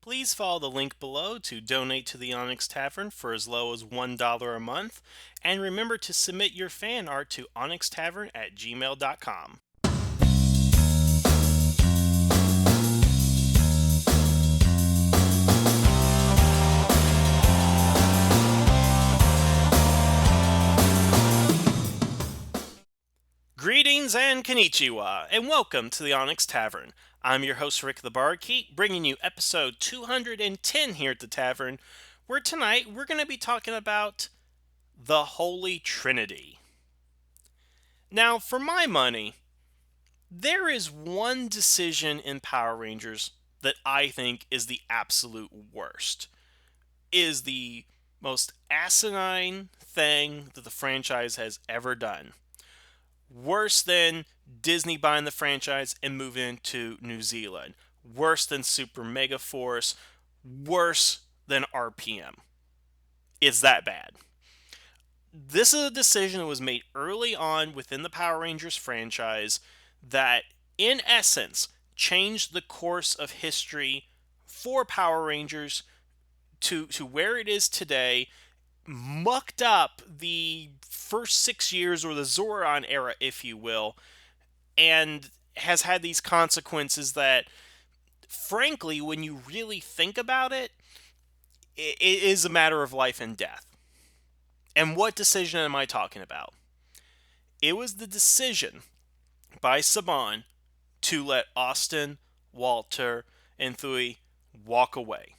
Please follow the link below to donate to the Onyx Tavern for as low as $1 a month. And remember to submit your fan art to onyxtavern@gmail.com. Greetings and konnichiwa, and welcome to the Onyx Tavern. I'm your host, Rick the Barkeep, bringing you episode 210 here at the Tavern, where tonight we're going to be talking about the Holy Trinity. Now, for my money, there is one decision in Power Rangers that I think is the absolute worst. Is the most asinine thing that the franchise has ever done. Worse than Disney buying the franchise and moving to New Zealand. Worse than Super Mega Force. Worse than RPM. It's that bad. This is a decision that was made early on within the Power Rangers franchise that, in essence, changed the course of history for Power Rangers to where it is today, mucked up the first 6 years, or the Zoran era, if you will, and has had these consequences that, frankly, when you really think about it, it is a matter of life and death. And what decision am I talking about? It was the decision by Saban to let Austin, Walter, and Thuy walk away.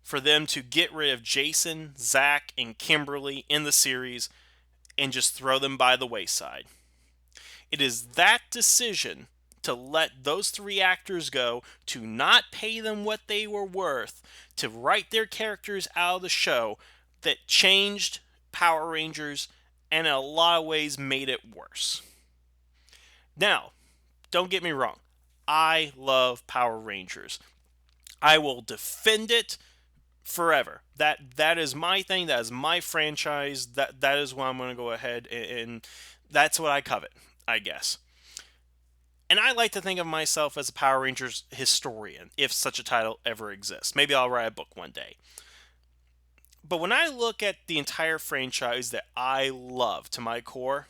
For them to get rid of Jason, Zach, and Kimberly in the series and just throw them by the wayside. It is that decision to let those three actors go, to not pay them what they were worth, to write their characters out of the show, that changed Power Rangers and in a lot of ways made it worse. Now, don't get me wrong. I love Power Rangers. I will defend it forever. That is my thing. That is my franchise. That is what I'm going to go ahead and that's what I covet, I guess. And I like to think of myself as a Power Rangers historian, if such a title ever exists. Maybe I'll write a book one day. But when I look at the entire franchise that I love to my core,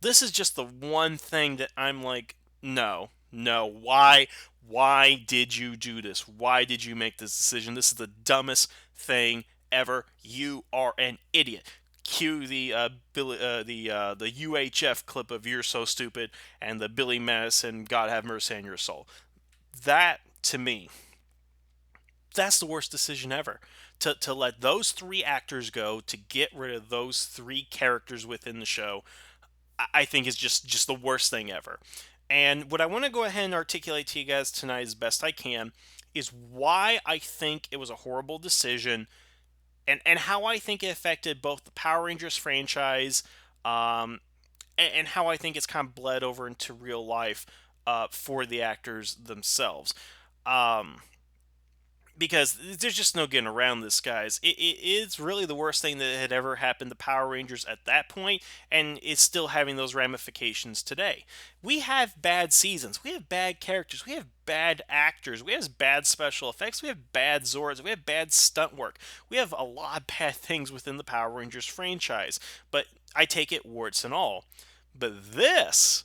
this is just the one thing that I'm like, no, no, why did you do this? Why did you make this decision? This is the dumbest thing ever. You are an idiot. Cue the UHF clip of "You're So Stupid" and the Billy Madison "God Have Mercy on Your Soul." That, to me, that's the worst decision ever. To let those three actors go, to get rid of those three characters within the show, I think is just the worst thing ever. And what I want to go ahead and articulate to you guys tonight as best I can is why I think it was a horrible decision, and how I think it affected both the Power Rangers franchise, and how I think it's kind of bled over into real life for the actors themselves. Um, because there's just no getting around this, guys. It's really the worst thing that had ever happened to Power Rangers at that point, and it's still having those ramifications today. We have bad seasons, we have bad characters, we have bad actors, we have bad special effects, we have bad Zords, we have bad stunt work, we have a lot of bad things within the Power Rangers franchise, but I take it warts and all. But this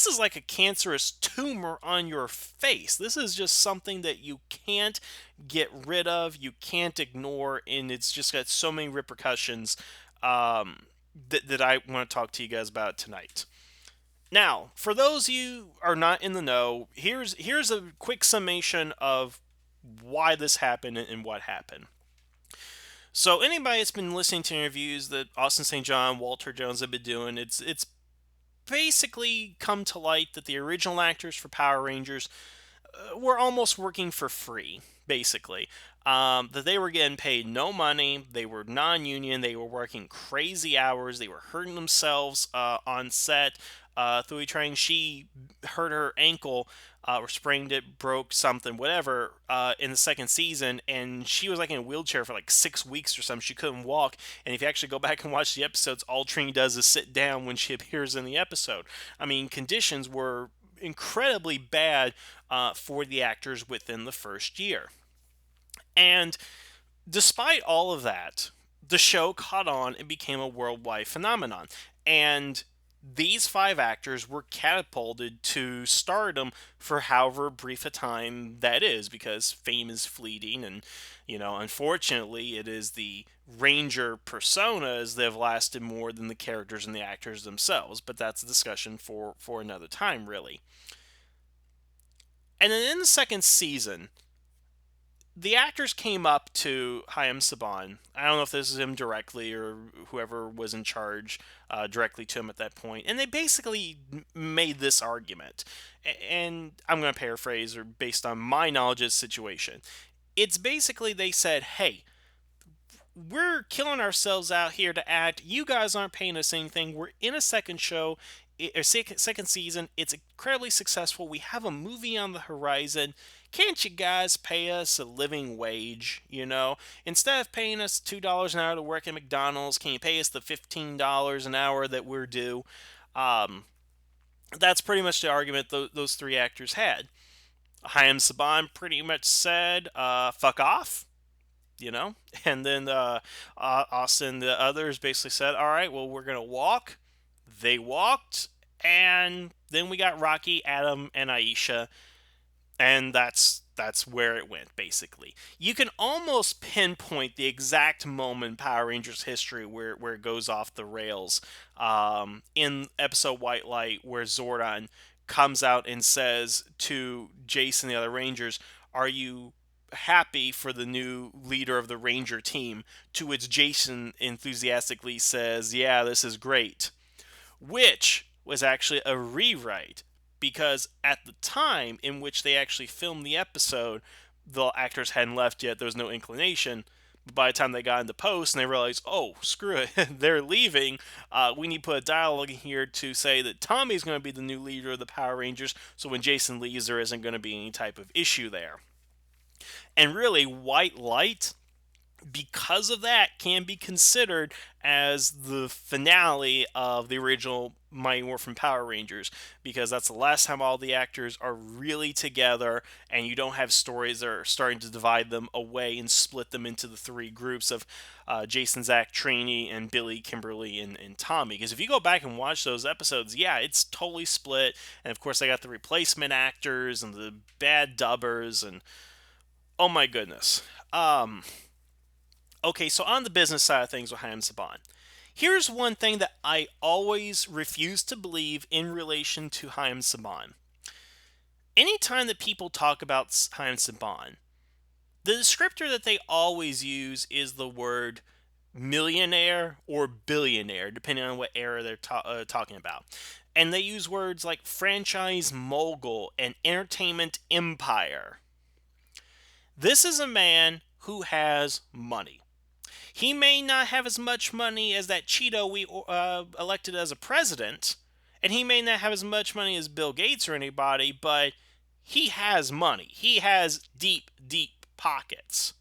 is like a cancerous tumor on your face. This is just something that you can't get rid of, you can't ignore, and it's just got so many repercussions that I want to talk to you guys about tonight. Now, for those of you who are not in the know, here's a quick summation of why this happened and what happened. So anybody that's been listening to interviews that Austin St. John, Walter Jones have been doing, it's basically come to light that the original actors for Power Rangers were almost working for free, basically. That they were getting paid no money, they were non-union, they were working crazy hours, they were hurting themselves on set. Thuy Trang, she hurt her ankle, or sprained it, broke something, whatever, in the second season, and she was like in a wheelchair for like 6 weeks or something. She couldn't walk, and if you actually go back and watch the episodes, all Trinity does is sit down when she appears in the episode. I mean, conditions were incredibly bad for the actors within the first year. And despite all of that, the show caught on and became a worldwide phenomenon. And these five actors were catapulted to stardom for however brief a time that is, because fame is fleeting. And, unfortunately, it is the Ranger personas that have lasted more than the characters and the actors themselves. But that's a discussion for another time, really. And then in the second season, the actors came up to Hayam Saban. I don't know if this is him directly or whoever was in charge directly to him at that point, and they basically made this argument. And I'm going to paraphrase, or based on my knowledge of the situation. It's basically they said, "Hey, we're killing ourselves out here to act. You guys aren't paying us anything. We're in a second show, or second season. It's incredibly successful. We have a movie on the horizon. Can't you guys pay us a living wage? Instead of paying us $2 an hour to work at McDonald's, can you pay us the $15 an hour that we're due?" Um, that's pretty much the argument those three actors had. Hayam Saban pretty much said, "Fuck off." And then Austin, the others, basically said, "All right, well, we're gonna walk." They walked, and then we got Rocky, Adam, and Aisha, and that's where it went. Basically, you can almost pinpoint the exact moment in Power Rangers history where it goes off the rails. In episode White Light, where Zordon comes out and says to Jason and the other Rangers, "Are you happy for the new leader of the Ranger team?" To which Jason enthusiastically says, "Yeah, this is great." Which was actually a rewrite, because at the time in which they actually filmed the episode, the actors hadn't left yet. There was no inclination. But by the time they got into post and they realized, "Oh, screw it, they're leaving. We need to put a dialogue in here to say that Tommy's going to be the new leader of the Power Rangers. So when Jason leaves, there isn't going to be any type of issue there." And really, White Light, because of that, can be considered as the finale of the original Mighty Morphin Power Rangers, because that's the last time all the actors are really together, and you don't have stories that are starting to divide them away and split them into the three groups of Jason, Zach, Trinity, and Billy, Kimberly, and Tommy. Because if you go back and watch those episodes, yeah, it's totally split. And of course, they got the replacement actors and the bad dubbers, and oh my goodness. Okay, so on the business side of things with Hayam Saban, here's one thing that I always refuse to believe in relation to Hayam Saban. Anytime that people talk about Hayam Saban, the descriptor that they always use is the word millionaire or billionaire, depending on what era they're talking about. And they use words like franchise mogul and entertainment empire. This is a man who has money. He may not have as much money as that Cheeto we elected as a president, and he may not have as much money as Bill Gates or anybody, but he has money. He has deep, deep pockets.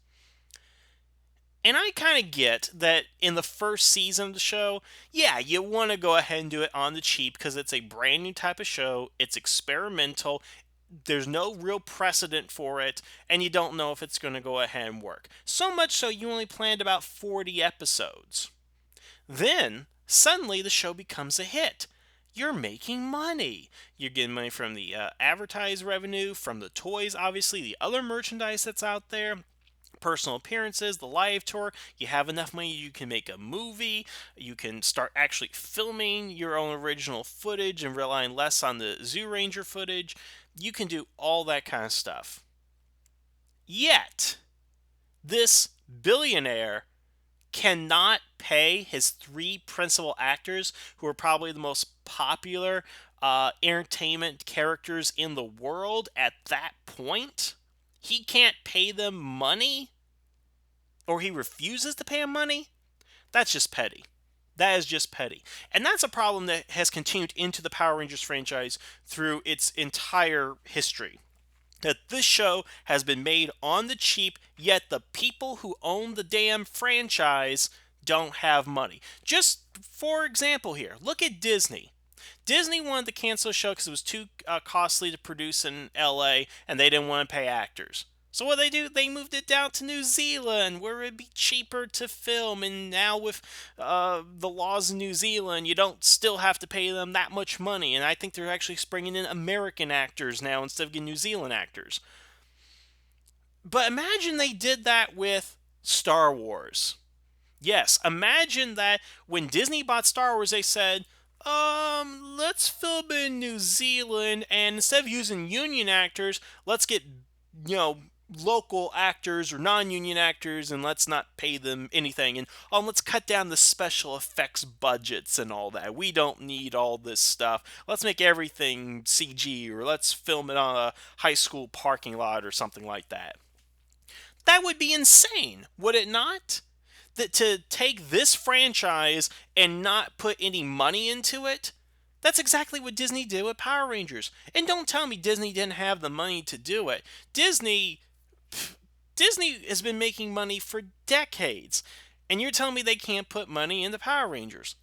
And I kind of get that in the first season of the show, yeah, you want to go ahead and do it on the cheap because it's a brand new type of show. It's experimental. There's no real precedent for it, and you don't know if it's going to go ahead and work. So much so you only planned about 40 episodes. Then, suddenly, the show becomes a hit. You're making money. You're getting money from the advertised revenue, from the toys, obviously, the other merchandise that's out there, personal appearances, the live tour. You have enough money, you can make a movie. You can start actually filming your own original footage and relying less on the Zoo Ranger footage. You can do all that kind of stuff. Yet, this billionaire cannot pay his three principal actors, who are probably the most popular entertainment characters in the world at that point. He can't pay them money, or he refuses to pay them money. That's just petty. That is just petty. And that's a problem that has continued into the Power Rangers franchise through its entire history. That this show has been made on the cheap, yet the people who own the damn franchise don't have money. Just for example here, look at Disney. Disney wanted to cancel the show because it was too costly to produce in LA, and they didn't want to pay actors. So what they do, they moved it down to New Zealand, where it'd be cheaper to film. And now with the laws in New Zealand, you don't still have to pay them that much money. And I think they're actually bringing in American actors now instead of getting New Zealand actors. But imagine they did that with Star Wars. Yes, imagine that when Disney bought Star Wars, they said, let's film in New Zealand, and instead of using union actors, let's get, you know, local actors or non-union actors, and let's not pay them anything, and let's cut down the special effects budgets and all that. We don't need all this stuff. Let's make everything CG, or let's film it on a high school parking lot or something like that. That would be insane, would it not? That to take this franchise and not put any money into it, that's exactly what Disney did with Power Rangers. And don't tell me Disney didn't have the money to do it. Disney has been making money for decades. And you're telling me they can't put money into Power Rangers.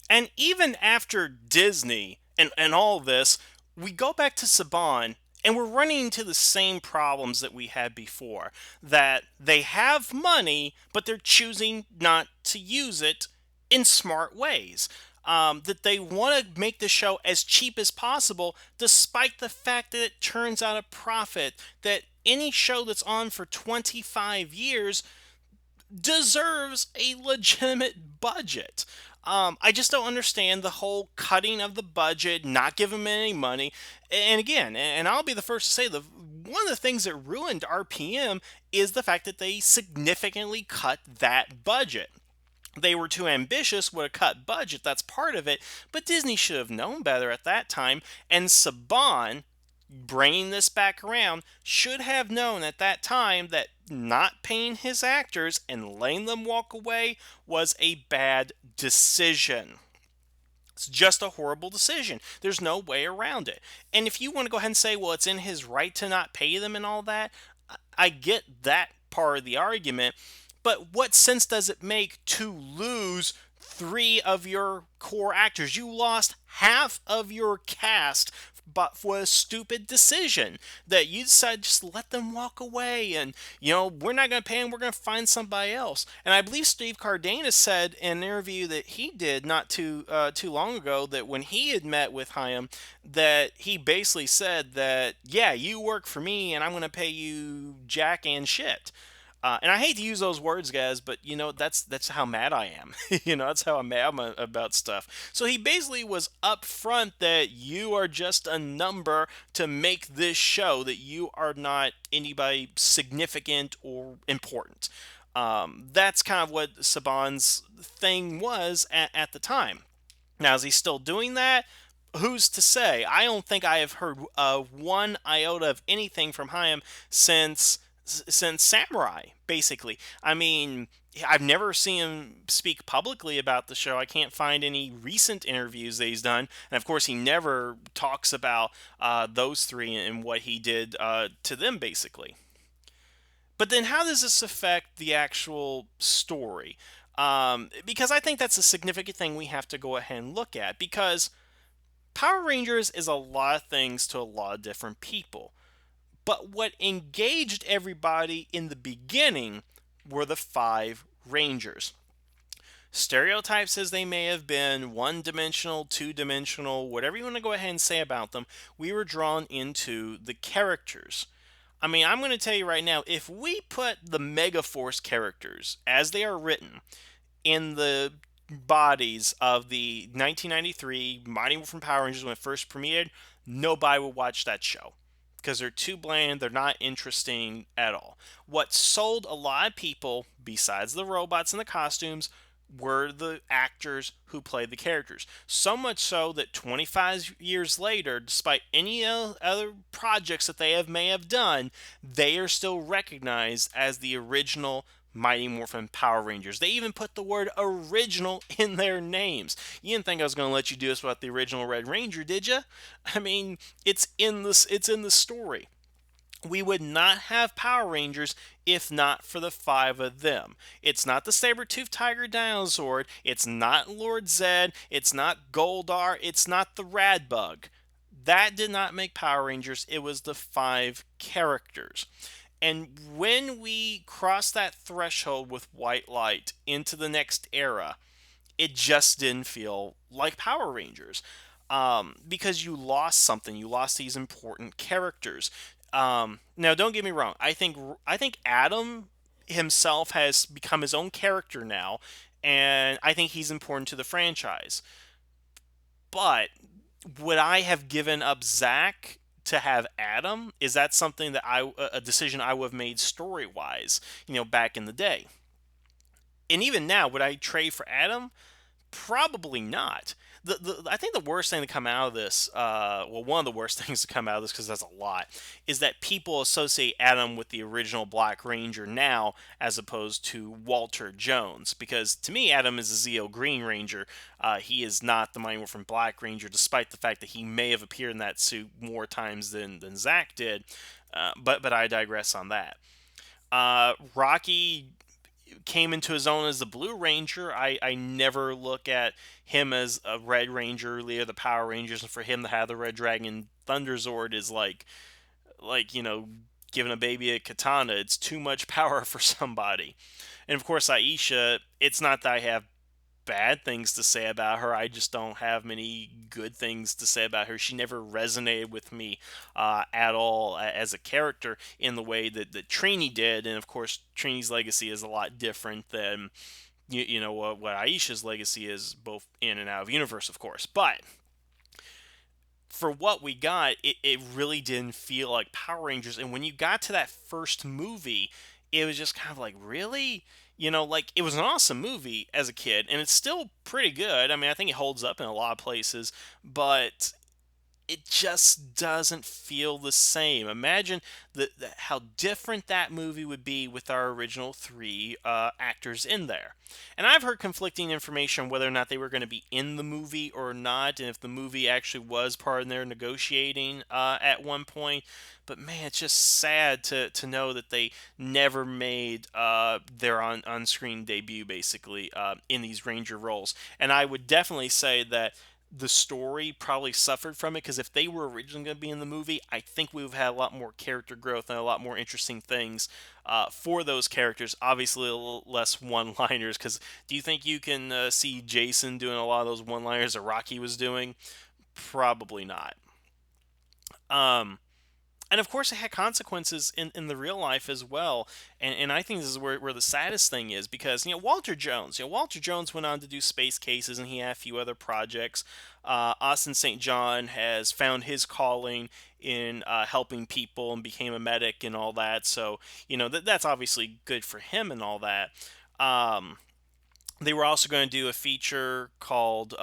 And even after Disney and all this, we go back to Saban and we're running into the same problems that we had before. That they have money, but they're choosing not to use it in smart ways. That they want to make the show as cheap as possible, despite the fact that it turns out a profit. That any show that's on for 25 years deserves a legitimate budget. I just don't understand the whole cutting of the budget, not giving them any money. And again, and I'll be the first to say, the one of the things that ruined RPM is the fact that they significantly cut that budget. They were too ambitious with a cut budget, that's part of it, but Disney should have known better at that time, and Saban, bringing this back around, should have known at that time that not paying his actors and letting them walk away was a bad decision. It's just a horrible decision. There's no way around it. And if you want to go ahead and say, well, it's in his right to not pay them and all that, I get that part of the argument. But what sense does it make to lose three of your core actors? You lost half of your cast but for a stupid decision that you decided just let them walk away, and we're not going to pay them, we're going to find somebody else. And I believe Steve Cardenas said in an interview that he did not too long ago that when he had met with Chaim, that he basically said that, yeah, you work for me and I'm going to pay you jack and shit. And I hate to use those words, guys, but that's how mad I am. That's how I'm mad about stuff. So he basically was upfront that you are just a number to make this show, that you are not anybody significant or important. That's kind of what Saban's thing was at the time. Now, is he still doing that? Who's to say? I don't think I have heard one iota of anything from Chaim since Samurai, basically. I mean, I've never seen him speak publicly about the show. I can't find any recent interviews that he's done. And of course, he never talks about those three and what he did to them, basically. But then how does this affect the actual story? Because I think that's a significant thing we have to go ahead and look at. Because Power Rangers is a lot of things to a lot of different people. But what engaged everybody in the beginning were the five Rangers. Stereotypes as they may have been, one-dimensional, two-dimensional, whatever you want to go ahead and say about them, we were drawn into the characters. I mean, I'm going to tell you right now, if we put the Megaforce characters, as they are written, in the bodies of the 1993 Mighty Morphin Power Rangers when it first premiered, nobody would watch that show because they're too bland, they're not interesting at all. What sold a lot of people, besides the robots and the costumes, were the actors who played the characters. So much so that 25 years later, despite any other projects that they may have done, they are still recognized as the original Mighty Morphin Power Rangers. They even put the word original in their names. You didn't think I was going to let you do this about the original Red Ranger, did you? I mean, it's in the story. We would not have Power Rangers if not for the five of them. It's not the saber-toothed tiger dinosaur, it's not Lord Zed, it's not Goldar, it's not the Radbug. That did not make Power Rangers, it was the five characters. And when we cross that threshold with White Light into the next era, it just didn't feel like Power Rangers, because you lost something. You lost these important characters. Now, don't get me wrong. I think Adam himself has become his own character now, and I think he's important to the franchise. But would I have given up Zach to have Adam? Is that something that a decision I would have made story wise? Back in the day. And even now, would I trade for Adam? Probably not. I think the worst thing to come out of this, well, one of the worst things to come out of this, because that's a lot, is that people associate Adam with the original Black Ranger now, as opposed to Walter Jones. Because to me, Adam is a Zeo Green Ranger. He is not the Mighty Morphin Black Ranger, despite the fact that he may have appeared in that suit more times than Zach did. But I digress on that. Rocky came into his own as the Blue Ranger. I never look at him as a Red Ranger, leader of the Power Rangers, and for him to have the Red Dragon Thunder Zord is like giving a baby a katana. It's too much power for somebody. And of course, Aisha. It's not that I have bad things to say about her. I just don't have many good things to say about her. She never resonated with me at all as a character in the way that Trini did. And of course, Trini's legacy is a lot different than what Aisha's legacy is, both in and out of universe, of course. But for what we got, it really didn't feel like Power Rangers. And when you got to that first movie, it was just kind of like, really? Like, it was an awesome movie as a kid, and it's still pretty good. I mean, I think it holds up in a lot of places, but it just doesn't feel the same. Imagine how different that movie would be with our original three actors in there. And I've heard conflicting information whether or not they were going to be in the movie or not, and if the movie actually was part of their negotiating at one point. But man, it's just sad to know that they never made their on screen debut, basically, in these Ranger roles. And I would definitely say that the story probably suffered from it, because if they were originally going to be in the movie, I think we would have had a lot more character growth and a lot more interesting things for those characters. Obviously, a little less one-liners, because do you think you can see Jason doing a lot of those one-liners that Rocky was doing? Probably not. Um, and of course, it had consequences in the real life as well. And I think this is where the saddest thing is, because Walter Jones went on to do Space Cases, and he had a few other projects. Austin St. John has found his calling in helping people and became a medic and all that. So that's obviously good for him and all that. They were also going to do a feature called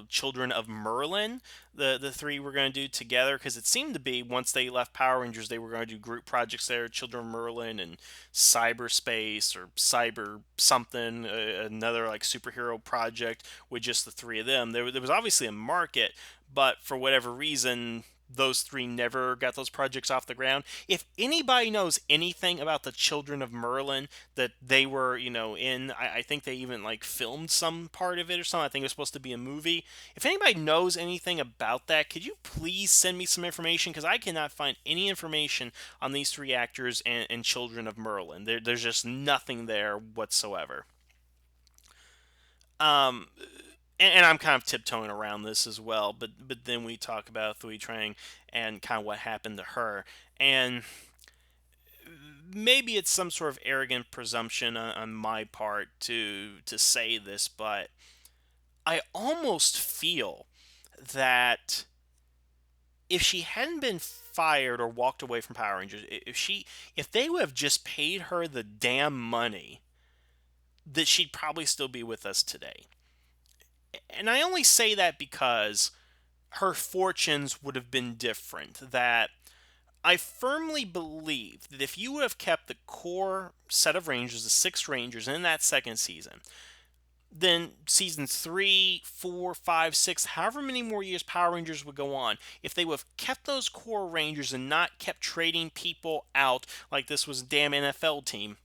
Children of Merlin. The three were going to do together, because it seemed to be, once they left Power Rangers, they were going to do group projects there. Children of Merlin and Cyberspace or Cyber something, another like superhero project with just the three of them. There was obviously a market, but for whatever reason, those three never got those projects off the ground. If anybody knows anything about the Children of Merlin, that they were, in, I think they even like filmed some part of it or something. I think it was supposed to be a movie. If anybody knows anything about that, could you please send me some information? Because I cannot find any information on these three actors and Children of Merlin. There's just nothing there whatsoever. Um, and I'm kind of tiptoeing around this as well, but then we talk about Thuy Trang and kind of what happened to her, and maybe it's some sort of arrogant presumption on my part to say this, but I almost feel that if she hadn't been fired or walked away from Power Rangers, if they would have just paid her the damn money, that she'd probably still be with us today. And I only say that because her fortunes would have been different. That I firmly believe that if you would have kept the core set of Rangers, the six Rangers, in that second season, then seasons 3, 4, 5, 6, however many more years Power Rangers would go on, if they would have kept those core Rangers and not kept trading people out like this was a damn NFL team,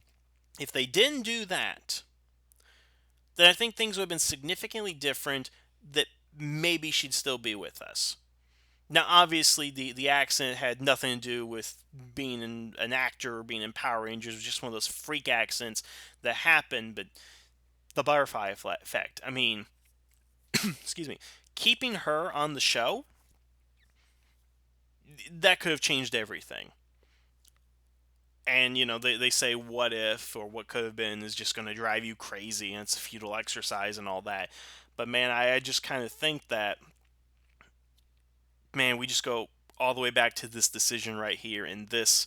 if they didn't do that, then I think things would have been significantly different, that maybe she'd still be with us. Now, obviously, the accent had nothing to do with being an actor or being in Power Rangers. It was just one of those freak accents that happened. But the butterfly effect. I mean, excuse me, keeping her on the show, that could have changed everything. And they say what if or what could have been is just going to drive you crazy, and it's a futile exercise and all that. But man, I just kind of think that, man, we just go all the way back to this decision right here, and this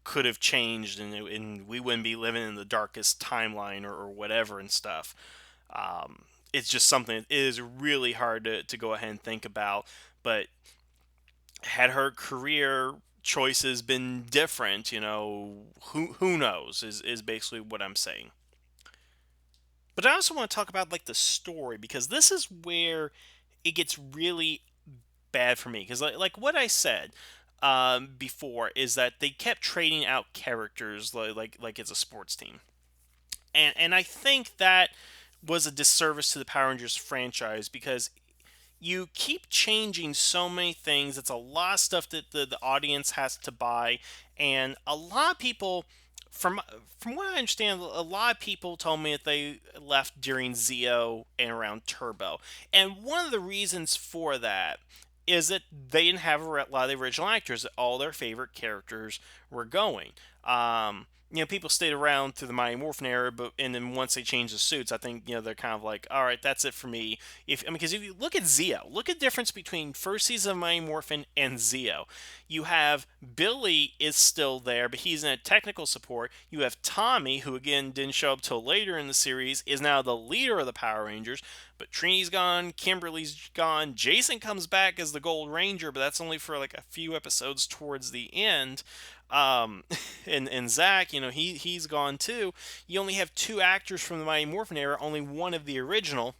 could have changed, and we wouldn't be living in the darkest timeline or whatever and stuff. It's just something that is really hard to go ahead and think about. But had her career choices been different, who knows is basically what I'm saying. But I also want to talk about like the story, because this is where it gets really bad for me, because like what I said before is that they kept trading out characters like it's a sports team, and I think that was a disservice to the Power Rangers franchise, because you keep changing so many things. It's a lot of stuff that the audience has to buy, and a lot of people, from from what I understand, a lot of people told me that they left during Zeo and around Turbo, and one of the reasons for that is that they didn't have lot of the original actors. That all their favorite characters were going. People stayed around through the Mighty Morphin era, but and then once they changed the suits, I think they're kind of like, all right, that's it for me. Because if you look at Zeo, look at the difference between first season of Mighty Morphin and Zeo. You have Billy is still there, but he's in a technical support. You have Tommy, who again didn't show up till later in the series, is now the leader of the Power Rangers. But Trinity's gone, Kimberly's gone, Jason comes back as the Gold Ranger, but that's only for like a few episodes towards the end. Um, and Zach, he's gone too. You only have two actors from the Mighty Morphin era, only one of the original,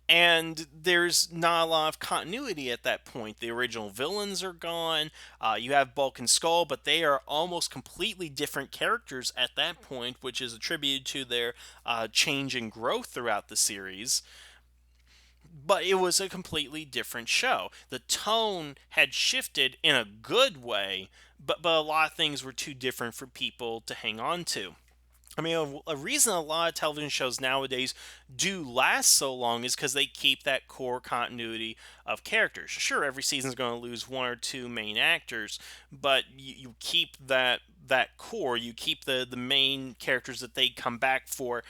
and there's not a lot of continuity at that point. The original villains are gone. You have Bulk and Skull, but they are almost completely different characters at that point, which is attributed to their change and growth throughout the series. But it was a completely different show. The tone had shifted in a good way, but a lot of things were too different for people to hang on to. I mean, a reason a lot of television shows nowadays do last so long is because they keep that core continuity of characters. Sure, every season's going to lose one or two main actors, but you keep that core. You keep the main characters that they come back for,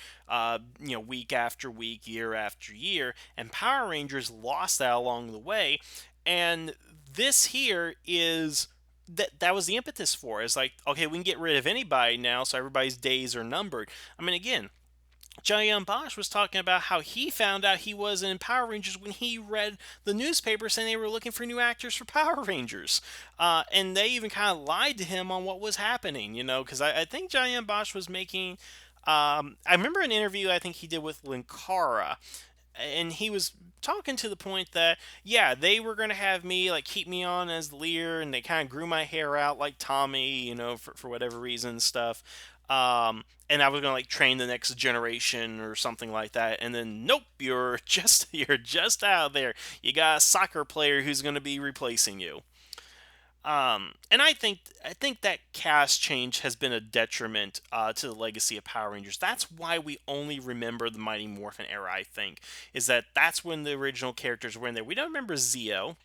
week after week, year after year. And Power Rangers lost that along the way, and this here is that was the impetus for it. It's like, okay, we can get rid of anybody now, so everybody's days are numbered. I mean, again, Johnny Young Bosch was talking about how he found out he wasn't in Power Rangers when he read the newspaper saying they were looking for new actors for Power Rangers. And they even kind of lied to him on what was happening, because I think Johnny Young Bosch was making. I remember an interview I think he did with Linkara, and he was talking to the point that, yeah, they were going to have me like keep me on as the leader, and they kind of grew my hair out like Tommy, for whatever reason and stuff. And I was going to like train the next generation or something like that, and then nope, you're just out there. You got a soccer player who's going to be replacing you. And I think that cast change has been a detriment to the legacy of Power Rangers. That's why we only remember the Mighty Morphin era. I think is that's when the original characters were in there. We don't remember Zeo.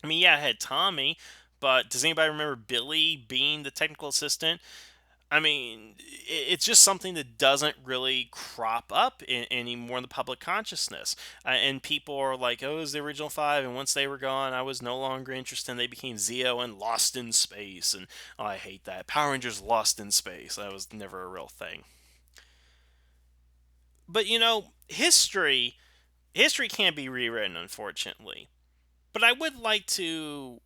I mean, yeah, I had Tommy, but does anybody remember Billy being the technical assistant? I mean, it's just something that doesn't really crop up anymore in the public consciousness. And people are like, oh, it was the original five, and once they were gone, I was no longer interested, and they became Zeo and Lost in Space. And oh, I hate that. Power Rangers Lost in Space. That was never a real thing. But history can't be rewritten, unfortunately. But I would like to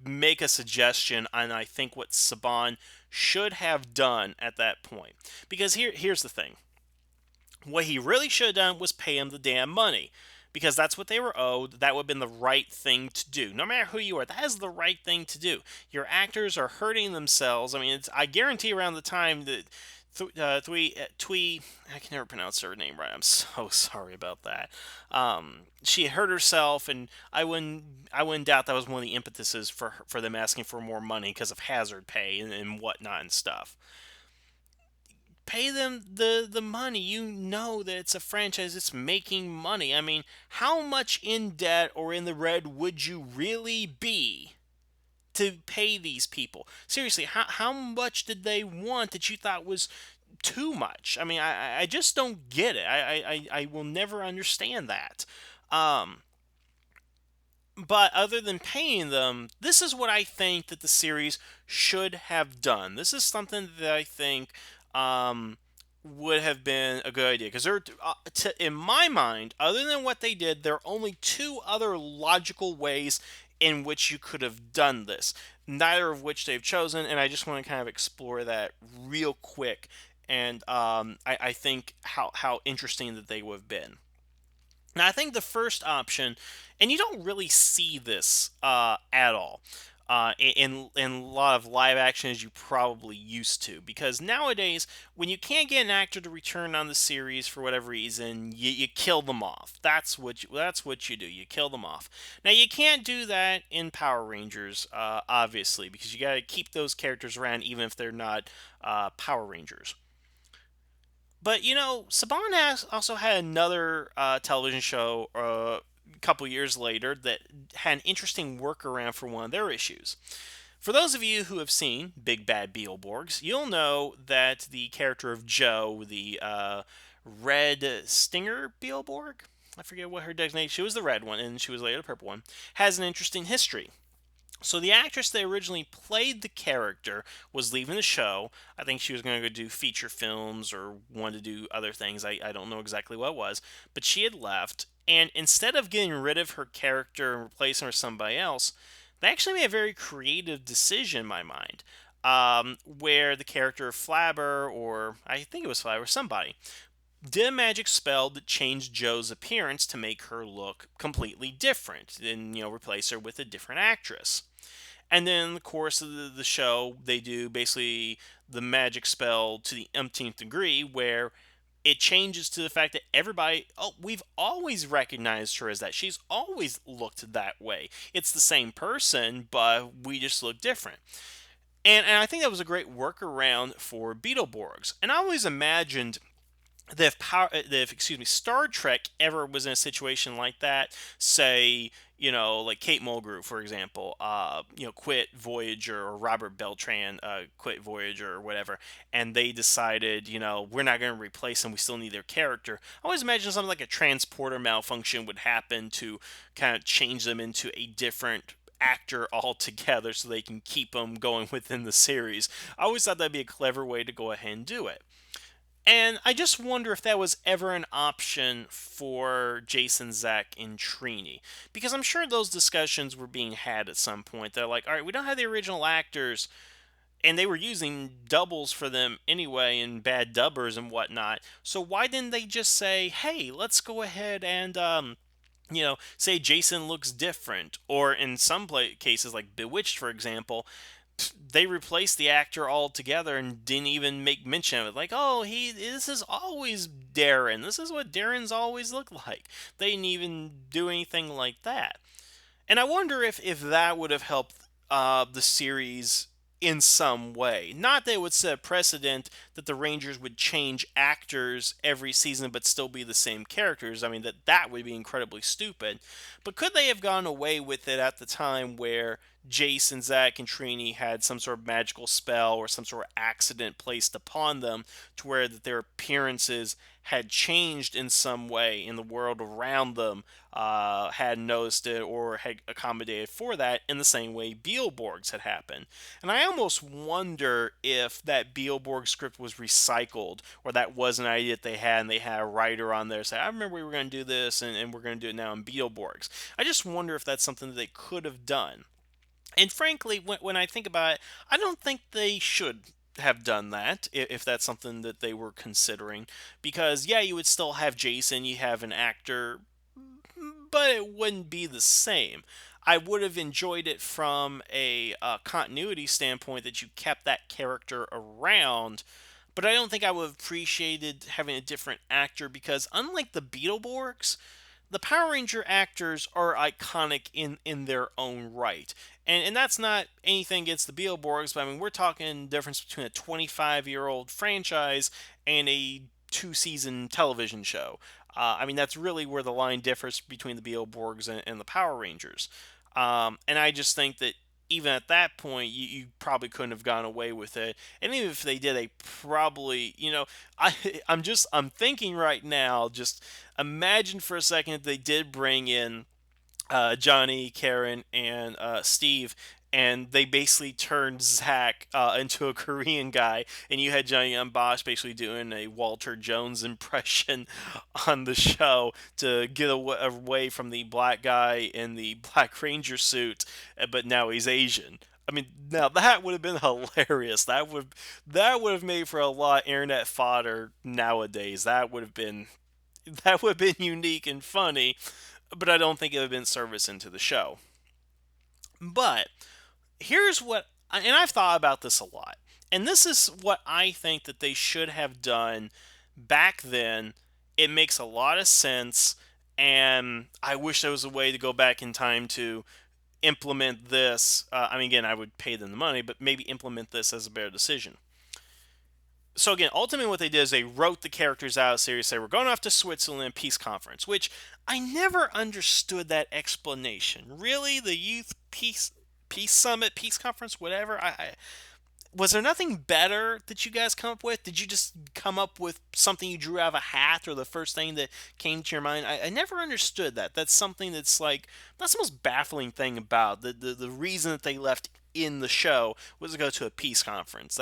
make a suggestion on I think what Saban should have done at that point. Because here's the thing. What he really should have done was pay him the damn money. Because that's what they were owed. That would have been the right thing to do. No matter who you are, that is the right thing to do. Your actors are hurting themselves. I mean, I guarantee around the time that Thuy, I can never pronounce her name right. I'm so sorry about that. She hurt herself, and I wouldn't doubt that was one of the impetuses for them asking for more money because of hazard pay and whatnot and stuff. Pay them the money. You know that it's a franchise. It's making money. I mean, how much in debt or in the red would you really be to pay these people? Seriously, how much did they want that you thought was too much? I mean, I just don't get it. I will never understand that. Um, but other than paying them, this is what I think that the series should have done. This is something that I think um, would have been a good idea because in my mind, other than what they did, there are only two other logical ways in which you could have done this. Neither of which they've chosen, and I just want to kind of explore that real quick. And I think how interesting that they would have been. Now, I think the first option, and you don't really see this at all in a lot of live action as you probably used to, because nowadays when you can't get an actor to return on the series for whatever reason, you kill them off. That's what you do. You kill them off. Now you can't do that in Power Rangers, obviously, because you got to keep those characters around even if they're not Power Rangers. But Saban has also had another television show a couple years later that had an interesting workaround for one of their issues. For those of you who have seen Big Bad Beetleborgs, you'll know that the character of Joe, the red stinger Beetleborg, I forget what her designation. She was the red one, and she was later the purple one. Has an interesting history. So the actress that originally played the character was leaving the show. I think she was going to go do feature films or wanted to do other things. I don't know exactly what it was. But she had left. And instead of getting rid of her character and replacing her with somebody else, they actually made a very creative decision in my mind. Where the character of Flabber, or I think it was Flabber, somebody, did a magic spell that changed Joe's appearance to make her look completely different and, replace her with a different actress. And then in the course of the show, they do basically the magic spell to the umpteenth degree, where it changes to the fact that everybody, oh, we've always recognized her as that. She's always looked that way. It's the same person, but we just look different. And I think that was a great workaround for Beetleborgs. And I always imagined that if excuse me, Star Trek ever was in a situation like that, say, like Kate Mulgrew, for example, quit Voyager, or Robert Beltran quit Voyager or whatever, and they decided, we're not going to replace them, we still need their character. I always imagine something like a transporter malfunction would happen to kind of change them into a different actor altogether so they can keep them going within the series. I always thought that'd be a clever way to go ahead and do it. And I just wonder if that was ever an option for Jason, Zach, and Trini. Because I'm sure those discussions were being had at some point. They're like, all right, we don't have the original actors, and they were using doubles for them anyway, and bad dubbers and whatnot. So why didn't they just say, hey, let's go ahead and, say Jason looks different? Or in some cases, like Bewitched, for example, they replaced the actor altogether and didn't even make mention of it. Like, oh, this is always Darren. This is what Darren's always looked like. They didn't even do anything like that. And I wonder if that would have helped the series in some way. Not that it would set a precedent that the Rangers would change actors every season but still be the same characters. I mean, that would be incredibly stupid. But could they have gone away with it at the time where Jason, Zach, and Trini had some sort of magical spell or some sort of accident placed upon them to where that their appearances had changed in some way in the world around them, had noticed it or had accommodated for that in the same way Beetleborgs had happened. And I almost wonder if that Beetleborg script was recycled, or that was an idea that they had and they had a writer on there say, I remember we were going to do this, and we're going to do it now in Beetleborgs. I just wonder if that's something that they could have done. And frankly, when I think about it, I don't think they should have done that if that's something that they were considering. Because, yeah, you would still have Jason, you have an actor, but it wouldn't be the same. I would have enjoyed it from a continuity standpoint that you kept that character around, but I don't think I would have appreciated having a different actor because unlike the Beetleborgs, the Power Ranger actors are iconic in their own right. And that's not anything against the Beetleborgs, but I mean, we're talking difference between a 25-year-old franchise and a two-season television show. I mean, that's really where the line differs between the Beetleborgs and the Power Rangers. And I just think that even at that point, you probably couldn't have gone away with it. And even if they did, they probably, I I'm thinking right now, just imagine for a second if they did bring in Johnny, Karen, and Steve, and they basically turned Zach into a Korean guy, and you had Johnny Young Bosch basically doing a Walter Jones impression on the show to get away from the black guy in the Black Ranger suit, but now he's Asian. I mean, now that would have been hilarious. That would have made for a lot of internet fodder nowadays. That would have been unique and funny, but I don't think it would have been service into the show. But here's what, and I've thought about this a lot, and this is what I think that they should have done back then. It makes a lot of sense, and I wish there was a way to go back in time to implement this. I mean, again, I would pay them the money, but maybe implement this as a better decision. So again, ultimately what they did is they wrote the characters out of the series, say we're going off to Switzerland peace conference, which I never understood that explanation. Really, the youth peace summit, peace conference, whatever. Was there nothing better that you guys come up with? Did you just come up with something you drew out of a hat or the first thing that came to your mind? I never understood that. That's something that's the most baffling thing about the reason that they left in the show was to go to a peace conference.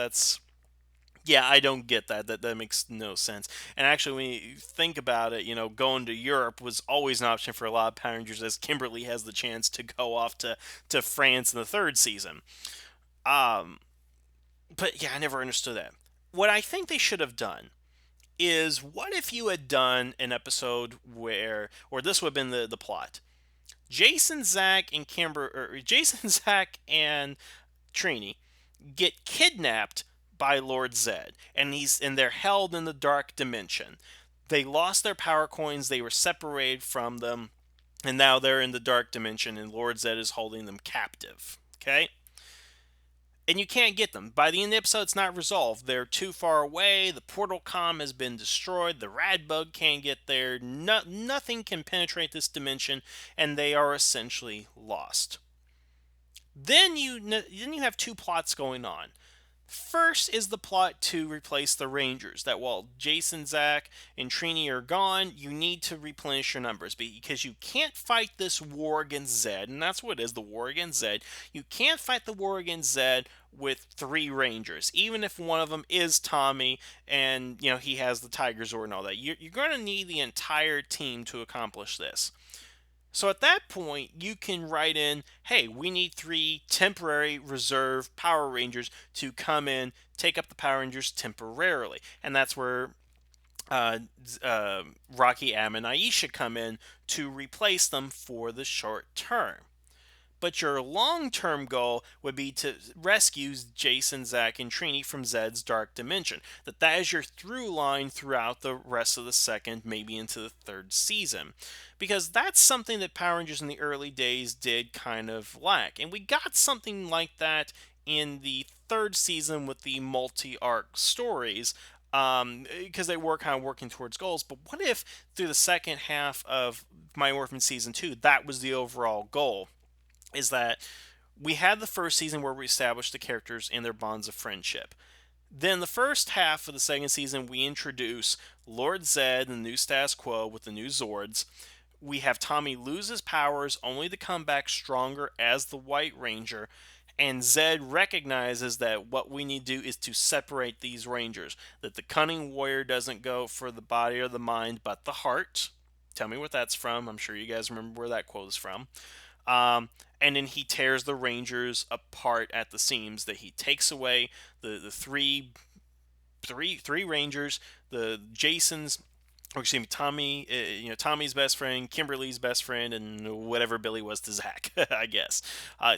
Yeah, I don't get that. That makes no sense. And actually, when you think about it, going to Europe was always an option for a lot of Power Rangers, as Kimberly has the chance to go off to France in the third season. Um, but yeah, I never understood that. What I think they should have done is, what if you had done an episode where, or this would have been the plot: Jason, Zach, and Jason, Zach, and Trini get kidnapped by Lord Zed, and they're held in the dark dimension. They lost their power coins, they were separated from them, and now they're in the dark dimension, and Lord Zed is holding them captive. Okay? And you can't get them. By the end of the episode, it's not resolved. They're too far away. The portal com has been destroyed. The rad bug can't get there. Nothing can penetrate this dimension, and they are essentially lost. Then you have two plots going on. First is the plot to replace the Rangers. That while Jason, Zach, and Trini are gone, you need to replenish your numbers because you can't fight this war against Zed, and that's what it is, the war against Zed. You can't fight the war against Zed with three Rangers, even if one of them is Tommy and he has the Tiger Zord and all that. You're going to need the entire team to accomplish this. So at that point, you can write in, hey, we need three temporary reserve Power Rangers to come in, take up the Power Rangers temporarily. And that's where uh, Rocky, Am, and Aisha come in to replace them for the short term. But your long term goal would be to rescue Jason, Zach, and Trini from Zed's dark dimension. That is your through line throughout the rest of the second, maybe into the third season. Because that's something that Power Rangers in the early days did kind of lack. And we got something like that in the third season with the multi arc stories. Because they were kind of working towards goals. But what if through the second half of Mighty Morphin Season 2, that was the overall goal? Is that we had the first season where we established the characters and their bonds of friendship. Then the first half of the second season, we introduce Lord Zed and the new status quo with the new Zords. We have Tommy lose his powers only to come back stronger as the White Ranger. And Zed recognizes that what we need to do is to separate these Rangers. That the cunning warrior doesn't go for the body or the mind, but the heart. Tell me what that's from. I'm sure you guys remember where that quote is from. And then he tears the Rangers apart at the seams. That he takes away the three Rangers, the Jasons, or excuse me, Tommy, Tommy's best friend, Kimberly's best friend, and whatever Billy was to Zach, I guess.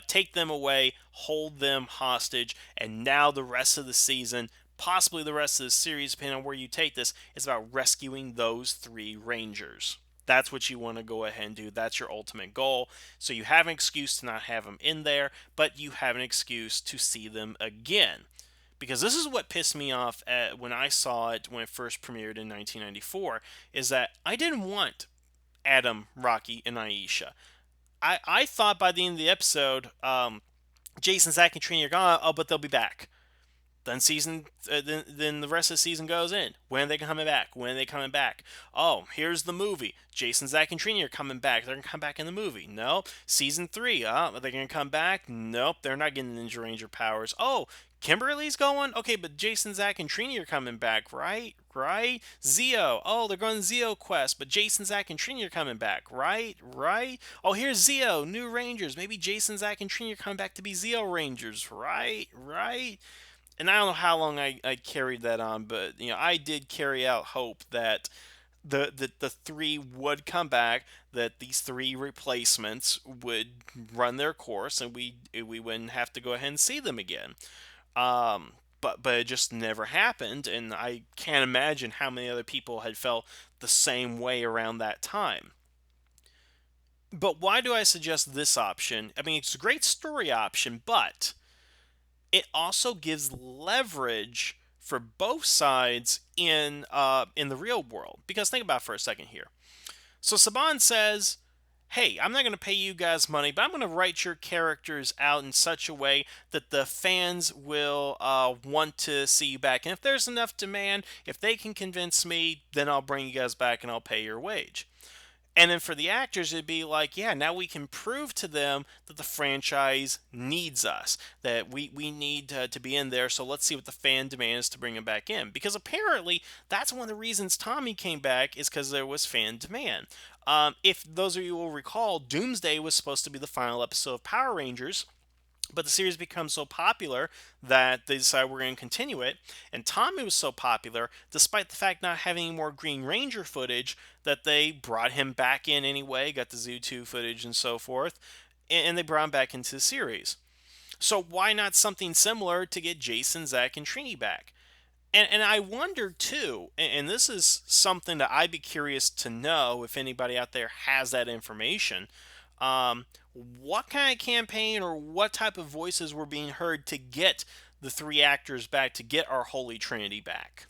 Take them away, hold them hostage, and now the rest of the season, possibly the rest of the series, depending on where you take this, is about rescuing those three Rangers. That's what you want to go ahead and do. That's your ultimate goal. So you have an excuse to not have them in there, but you have an excuse to see them again. Because this is what pissed me off when I saw it when it first premiered in 1994, is that I didn't want Adam, Rocky, and Aisha. I thought by the end of the episode, Jason, Zach, and Trini are gone. Oh, but they'll be back. Then the rest of the season goes in. When are they coming back? When are they coming back? Oh, here's the movie. Jason, Zach, and Trini are coming back. They're gonna come back in the movie. No. Season 3. Are they gonna come back? Nope. They're not getting Ninja Ranger powers. Oh, Kimberly's going. Okay, but Jason, Zach, and Trini are coming back, right? Right. Zeo. Oh, they're going Zeo Quest, but Jason, Zach, and Trini are coming back, right? Right. Oh, here's Zeo, new Rangers. Maybe Jason, Zach, and Trini are coming back to be Zeo Rangers, right? Right. And I don't know how long I carried that on, but I did carry out hope that the three would come back, that these three replacements would run their course, and we wouldn't have to go ahead and see them again. But it just never happened, and I can't imagine how many other people had felt the same way around that time. But why do I suggest this option? I mean, it's a great story option, but it also gives leverage for both sides in the real world. Because think about it for a second here. So Saban says, "Hey, I'm not going to pay you guys money, but I'm going to write your characters out in such a way that the fans will want to see you back. And if there's enough demand, if they can convince me, then I'll bring you guys back and I'll pay your wage." And then for the actors, it'd be like, yeah, now we can prove to them that the franchise needs us, that we need to be in there, so let's see what the fan demands to bring him back in. Because apparently, that's one of the reasons Tommy came back, is because there was fan demand. If those of you will recall, Doomsday was supposed to be the final episode of Power Rangers, but the series became so popular that they decided we're going to continue it. And Tommy was so popular, despite the fact not having any more Green Ranger footage, that they brought him back in anyway, got the Zoo 2 footage and so forth, and they brought him back into the series. So why not something similar to get Jason, Zach, and Trini back? And I wonder too, and this is something that I'd be curious to know if anybody out there has that information. What kind of campaign or what type of voices were being heard to get the three actors back, to get our Holy Trinity back?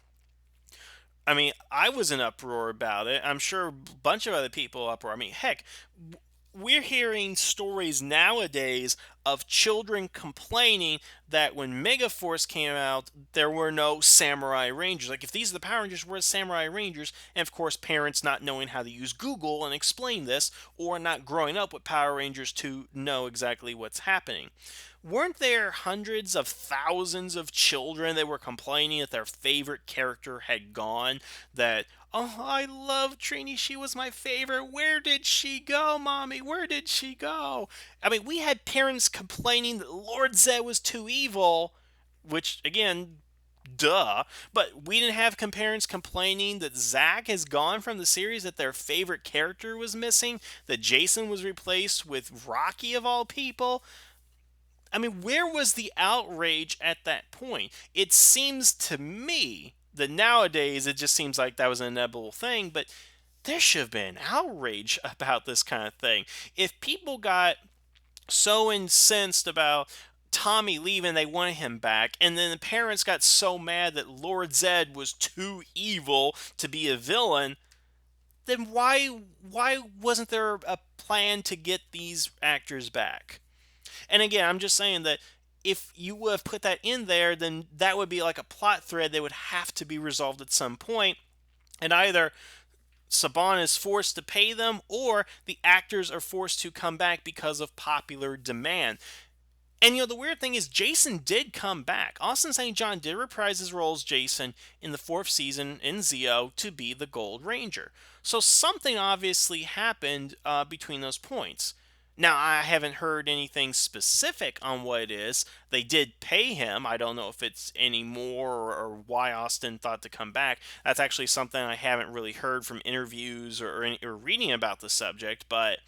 I mean, I was in uproar about it. I'm sure a bunch of other people uproar. I mean, heck, we're hearing stories nowadays of children complaining that when Megaforce came out, there were no Samurai Rangers. Like, if these are the Power Rangers, where's Samurai Rangers? And of course, parents not knowing how to use Google and explain this, or not growing up with Power Rangers to know exactly what's happening. Weren't there hundreds of thousands of children that were complaining that their favorite character had gone? That, oh, I love Trini, she was my favorite. Where did she go, mommy? Where did she go? I mean, we had parents complaining that Lord Zed was too evil, which, again, duh. But we didn't have parents complaining that Zach has gone from the series, that their favorite character was missing, that Jason was replaced with Rocky of all people. I mean, where was the outrage at that point? It seems to me that nowadays it just seems like that was an inevitable thing, but there should have been outrage about this kind of thing. If people got so incensed about Tommy leaving, they wanted him back, and then the parents got so mad that Lord Zed was too evil to be a villain, then why wasn't there a plan to get these actors back? And again, I'm just saying that if you would have put that in there, then that would be like a plot thread that would have to be resolved at some point. And either Saban is forced to pay them, or the actors are forced to come back because of popular demand. And the weird thing is, Jason did come back. Austin St. John did reprise his role as Jason in the fourth season in Zeo to be the Gold Ranger. So something obviously happened between those points. Now, I haven't heard anything specific on what it is. They did pay him. I don't know if it's any more, or why Austin thought to come back. That's actually something I haven't really heard from interviews or reading about the subject, but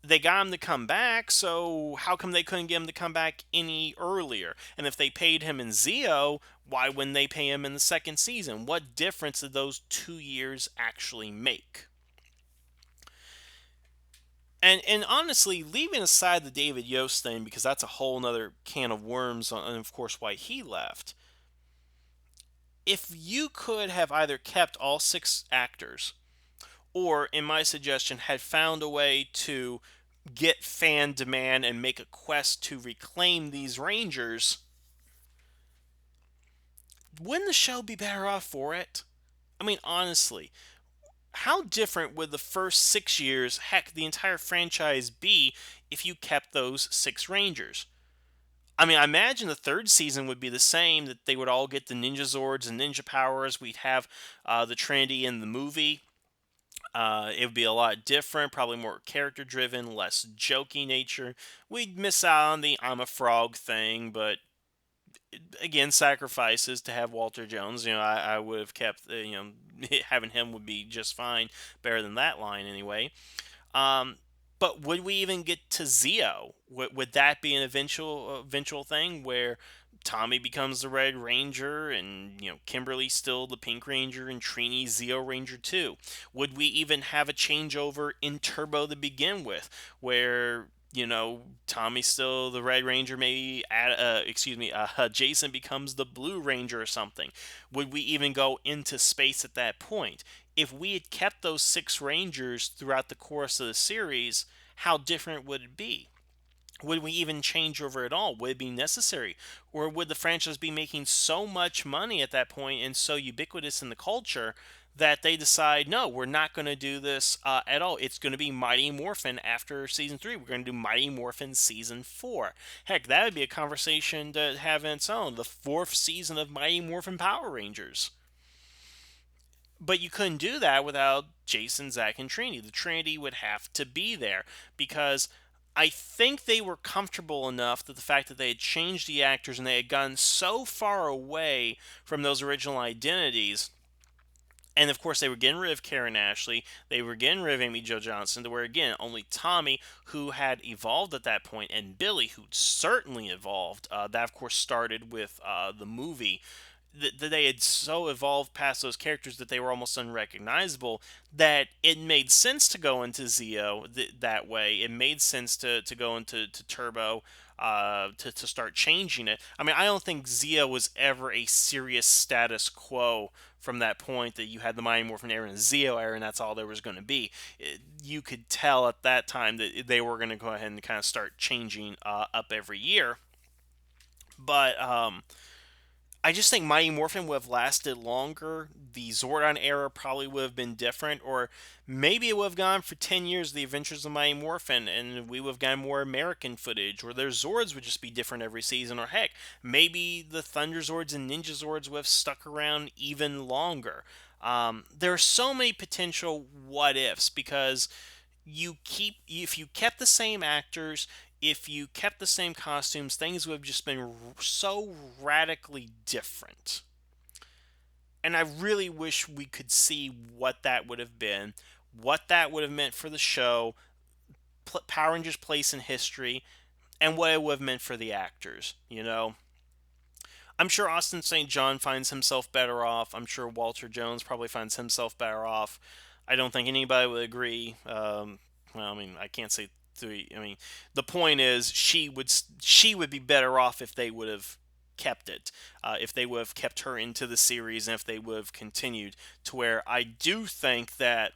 they got him to come back, so how come they couldn't get him to come back any earlier? And if they paid him in Zeo, Why wouldn't they pay him in the second season? What difference did those 2 years actually make? And honestly, leaving aside the David Yost thing, because that's a whole nother can of worms, and of course why he left. If you could have either kept all six actors, or in my suggestion, had found a way to get fan demand and make a quest to reclaim these Rangers, wouldn't the show be better off for it? I mean, honestly, how different would the first 6 years, heck, the entire franchise be if you kept those six Rangers? I mean, I imagine the third season would be the same, that they would all get the Ninja Zords and Ninja Powers. We'd have the Trinity in the movie. It would be a lot different, probably more character driven, less jokey nature. We'd miss out on the I'm a frog thing, but again, sacrifices to have Walter Jones. I would have kept, having him would be just fine, better than that line anyway. Um, but would we even get to Zeo? Would that be an eventual thing where Tommy becomes the Red Ranger and Kimberly's still the Pink Ranger and Trinity's Zeo Ranger too? Would we even have a changeover in Turbo to begin with, where Tommy's still the Red Ranger, maybe Jason becomes the Blue Ranger or something? Would we even go into space at that point? If we had kept those six Rangers throughout the course of the series, how different would it be? Would we even change over at all? Would it be necessary? Or would the franchise be making so much money at that point and so ubiquitous in the culture that they decide, no, we're not going to do this at all? It's going to be Mighty Morphin after season 3. We're going to do Mighty Morphin season 4. Heck, that would be a conversation to have in its own. The fourth season of Mighty Morphin Power Rangers. But you couldn't do that without Jason, Zach, and Trinity. The Trinity would have to be there because I think they were comfortable enough that the fact that they had changed the actors and they had gone so far away from those original identities. And of course, they were getting rid of Karen Ashley. They were getting rid of Amy Jo Johnson, to where, again, only Tommy, who had evolved at that point, and Billy, who certainly evolved. That, of course, started with the movie. That they had so evolved past those characters that they were almost unrecognizable, that it made sense to go into Zeo that way. It made sense to go into Turbo, to start changing it. I mean, I don't think Zeo was ever a serious status quo from that point, that you had the Mighty Morphin era and Zeo era, and that's all there was going to be. You could tell at that time that they were going to go ahead and kind of start changing up every year. But I just think Mighty Morphin would have lasted longer. The Zordon era probably would have been different, or maybe it would have gone for 10 years, The Adventures of Mighty Morphin, and we would have gotten more American footage, or their Zords would just be different every season, or heck, maybe the Thunder Zords and Ninja Zords would have stuck around even longer. There are so many potential what ifs, because if you kept the same actors, if you kept the same costumes, things would have just been so radically different. And I really wish we could see what that would have been, what that would have meant for the show, Power Rangers' place in history, and what it would have meant for the actors. I'm sure Austin St. John finds himself better off. I'm sure Walter Jones probably finds himself better off. I don't think anybody would agree. Well, I mean, I can't say Thuy. I mean, the point is, she would be better off if they would have kept it, if they would have kept her into the series, and if they would have continued to where I do think that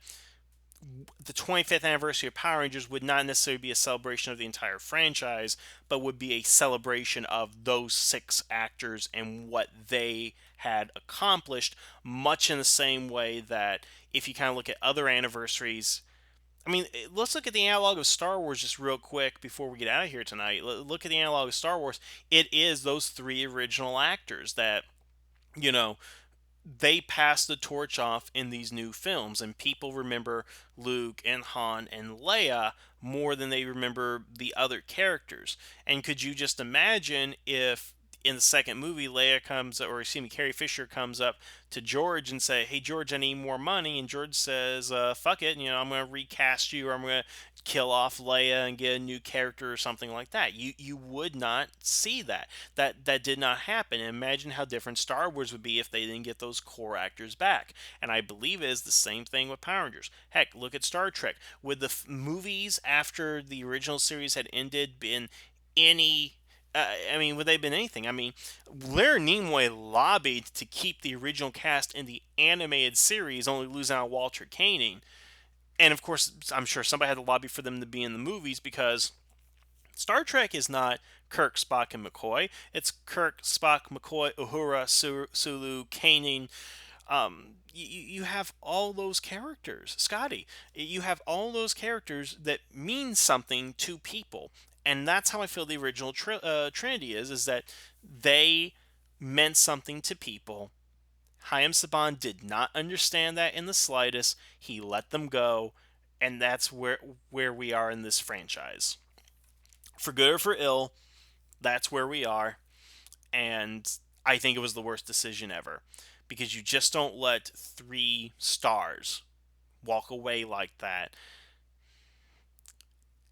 the 25th anniversary of Power Rangers would not necessarily be a celebration of the entire franchise, but would be a celebration of those six actors and what they had accomplished, much in the same way that if you kind of look at other anniversaries. I mean, let's look at the analog of Star Wars just real quick before we get out of here tonight. Look at the analog of Star Wars. It is those three original actors that, you know, they pass the torch off in these new films, and people remember Luke and Han and Leia more than they remember the other characters. And could you just imagine if in the second movie, Leia comes, or excuse me, Carrie Fisher comes up to George and say, "Hey, George, I need more money." And George says, "Fuck it, I'm going to recast you, or I'm going to kill off Leia and get a new character or something like that." You would not see that. That did not happen. And imagine how different Star Wars would be if they didn't get those core actors back. And I believe it is the same thing with Power Rangers. Heck, look at Star Trek. Would the movies after the original series had ended been any would they have been anything? I mean, Larry Nimoy lobbied to keep the original cast in the animated series, only losing out Walter Koenig. And of course, I'm sure somebody had to lobby for them to be in the movies because Star Trek is not Kirk, Spock, and McCoy. It's Kirk, Spock, McCoy, Uhura, Sulu, Koenig. You have all those characters, Scotty. You have all those characters that mean something to people, and that's how I feel the original Trinity is that they meant something to people. Chaim Saban did not understand that in the slightest. He let them go, and that's where we are in this franchise. For good or for ill, that's where we are, and I think it was the worst decision ever because you just don't let 3 stars walk away like that,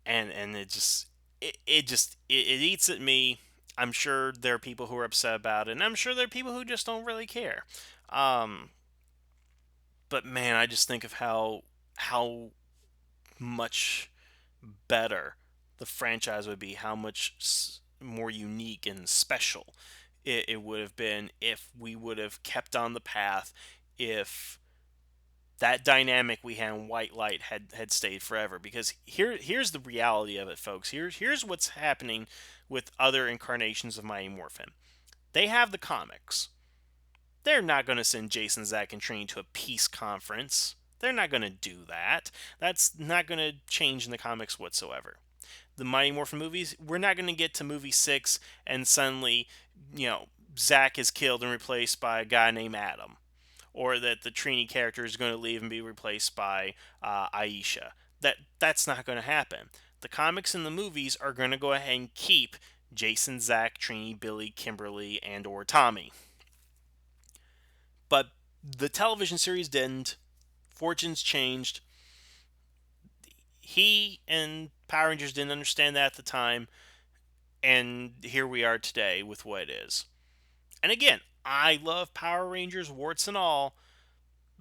and it eats at me. I'm sure there are people who are upset about it, and I'm sure there are people who just don't really care. Um, but man, I just think of how much better the franchise would be, how much more unique and special it would have been if we would have kept on the path, if that dynamic we had in White Light had stayed forever. Because here's the reality of it, folks. Here's what's happening with other incarnations of Mighty Morphin. They have the comics. They're not going to send Jason, Zach, and Trini to a peace conference. They're not going to do that. That's not going to change in the comics whatsoever. The Mighty Morphin movies, we're not going to get to movie 6 and suddenly, Zach is killed and replaced by a guy named Adam. Or that the Trini character is going to leave and be replaced by Aisha. That's not going to happen. The comics and the movies are going to go ahead and keep Jason, Zach, Trini, Billy, Kimberly, and or Tommy. But the television series didn't. Fortunes changed. He and Power Rangers didn't understand that at the time, and here we are today with what it is. And again, I love Power Rangers, warts and all,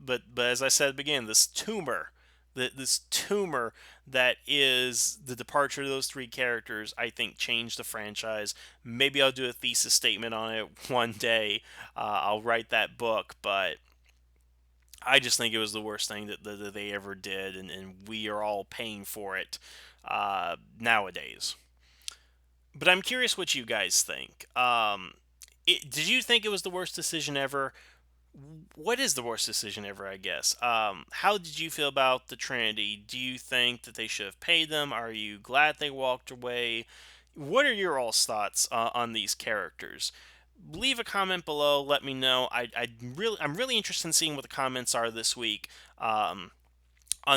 but as I said at the beginning, this tumor that is the departure of those 3 characters, I think changed the franchise. Maybe I'll do a thesis statement on it one day. I'll write that book, but I just think it was the worst thing that they ever did, and we are all paying for it nowadays. But I'm curious what you guys think. Did you think it was the worst decision ever? What is the worst decision ever, I guess? How did you feel about the Trinity? Do you think that they should have paid them? Are you glad they walked away? What are your all's thoughts on these characters? Leave a comment below. Let me know. I'm really interested in seeing what the comments are this week on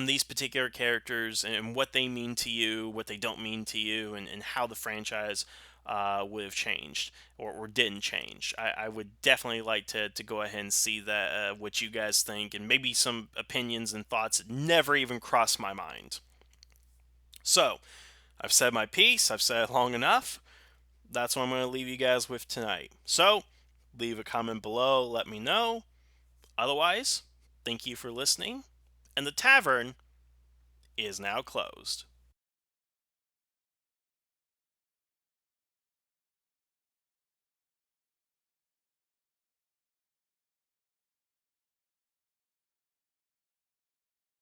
these particular characters and what they mean to you, what they don't mean to you, and how the franchise would have changed or didn't change. I would definitely like to go ahead and see that what you guys think and maybe some opinions and thoughts that never even crossed my mind. So, I've said my piece. I've said it long enough. That's what I'm going to leave you guys with tonight. So, leave a comment below. Let me know. Otherwise, thank you for listening. And the tavern is now closed.